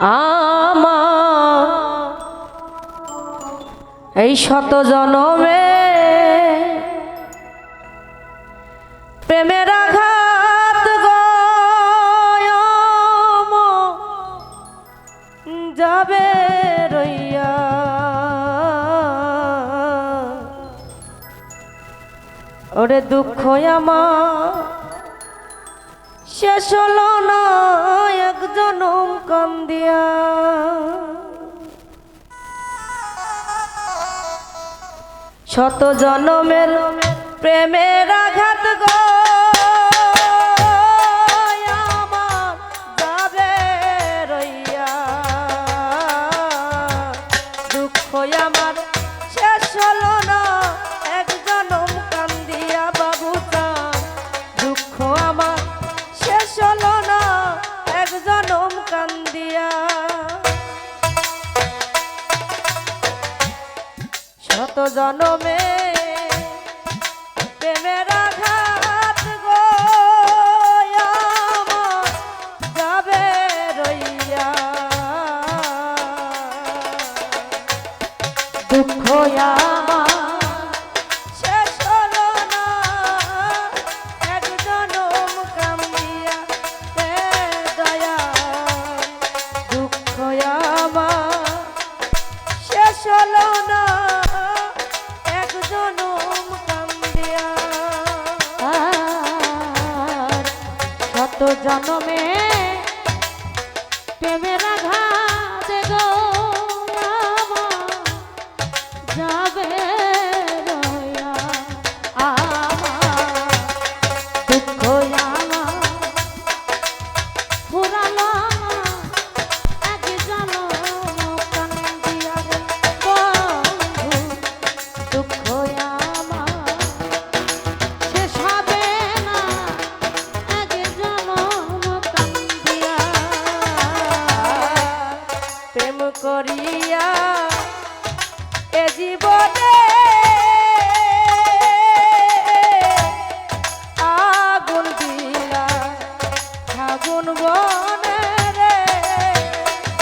আমার এই শত জনমে প্রেমের আঘাত গয়ম যাবে রইয়া, ওরে দুঃখ আমার শেষ হলো না এক জনম কান্দিয়া। শত জনমের প্রেমের আঘাত গো আমার যাবে রইয়া, দুঃখ আমার শেষ হলো না এক জনম কান্দিয়া। বাবু চান দুঃখ আমার শেষ হলো না এক জনম কান্দিয়া। শত জনমে প্রেমের আঘাত গো আমার যাবে রইয়া, দুঃখ আমার শেষ হলো না এক জনম কান্দিয়া। হে দয়া দুঃখ আমার শেষ হলো না এক জনম কান্দিয়া। শত জনমে প্রেমের আঘাত গো আমার যাবে রইয়া, আমার দুঃখ আমার ফুরালো এক জনম কান্দিয়া। বন্ধু দুঃখ আমার শেষ হবে না এক জনম কান্দিয়া। প্রেম করিয়া এ জীবনে আগুন দিলা আগুন বনে রে,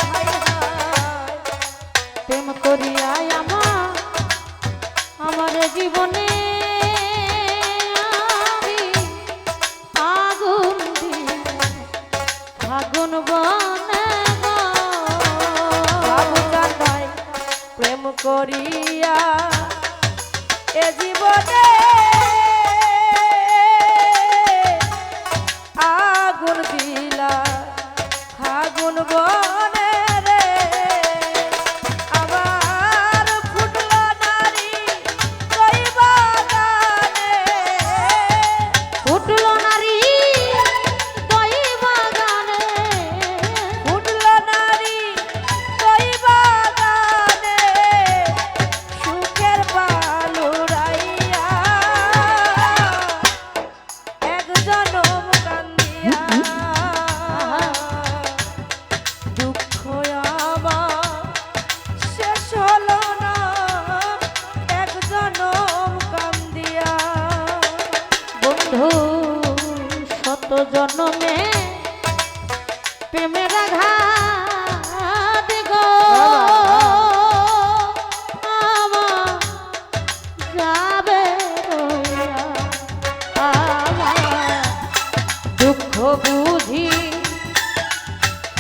হায় হায় প্রেম করিয়া আমার জীবনে আমি আগুন দিলা আগুন বনে গো। বাবু চাঁদাই প্রেম করিয়া এ জীবনে আগুন দিলা আগুন বনে রে, আবার ফুটলো নারী কই বাগানে, ফুটলো নারী কই বাগানে, ফুটলো নারী কই বাগানে, সুখের পালুরাইয়া এক জনম কান্দিয়া। দুঃখ আমার শেষ হলো না এক জনম কান্দিয়া। বন্ধু শত জনমে প্রেমের আঘাত গো আমার যাবে রইয়া, আমার দুঃখ বুঝি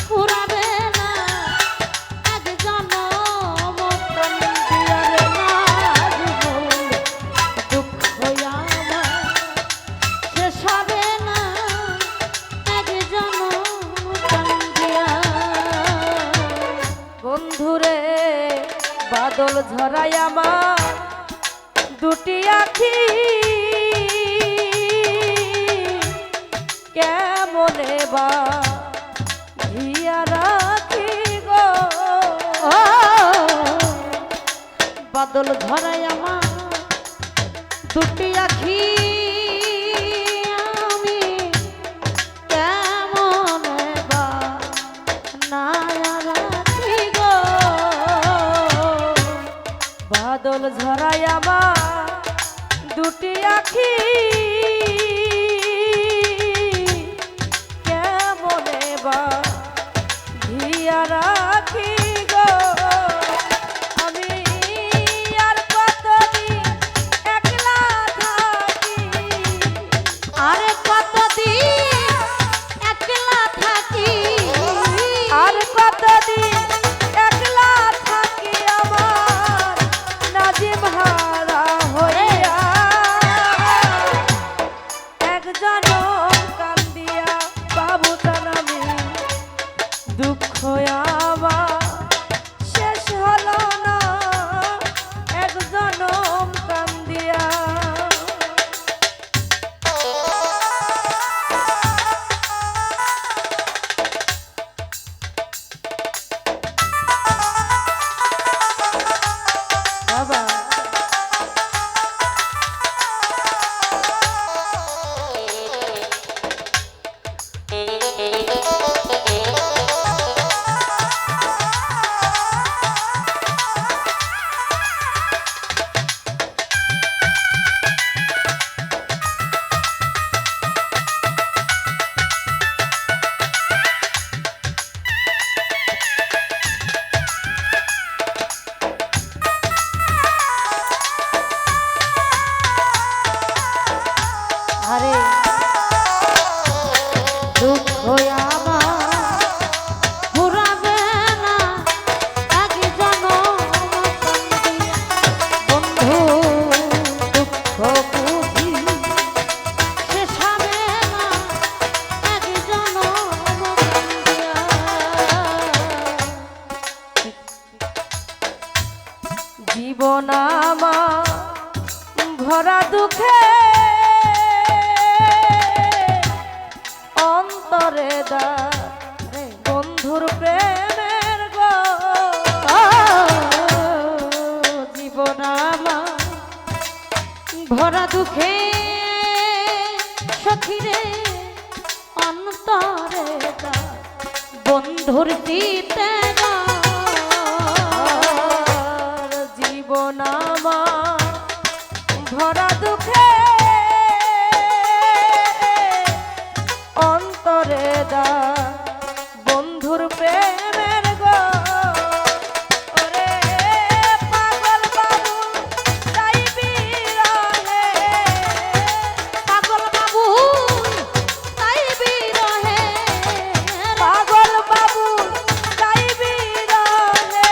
ফুরাবে না এক জনম কান্দিয়া রে নাজবুল। দুঃখ আমার শেষ হবে না এক জনম কান্দিয়া। বন্ধুরে বাদল ঝরাই আমার দুটি আখি কেমনে বা ভিয়া রাখি গো। বাদল ঝরাই আমার দুটি আখি আমি কেমনে বা নায়া রাখি গো। বাদল ঝরাই আমার দুটি আখি কেমনে বা ধিয়ারা জীবন আমার ভরা দুঃখে অন্তরে দা বন্ধুর প্রেমের গো জীবন আমার ভরা দুঃখে সখিরে অন্তরে বন্ধুর চিতে জীবন আমার ভরা দুঃখে অন্তরে দা বন্ধুর প্রেমের গো ওরে পাগল বাবু তাই বিরহে পাগল বাবু তাই বিরহে পাগল বাবু তাই বিরহে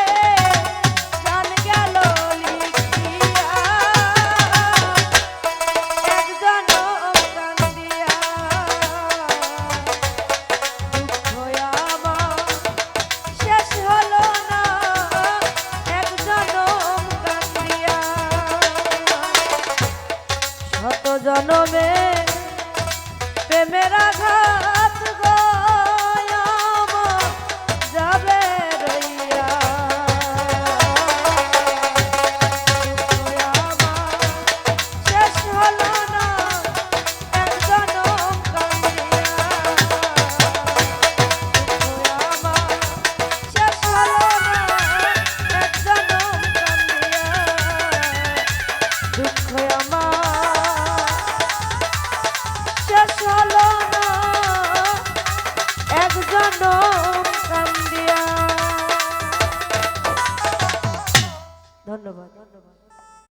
গান গেল লিখিয়া এক জনম কান্দিয়া দুঃখ আমার শেষ হলো না এক জনম কান্দিয়া শত জনমে প্রেমের আঘাত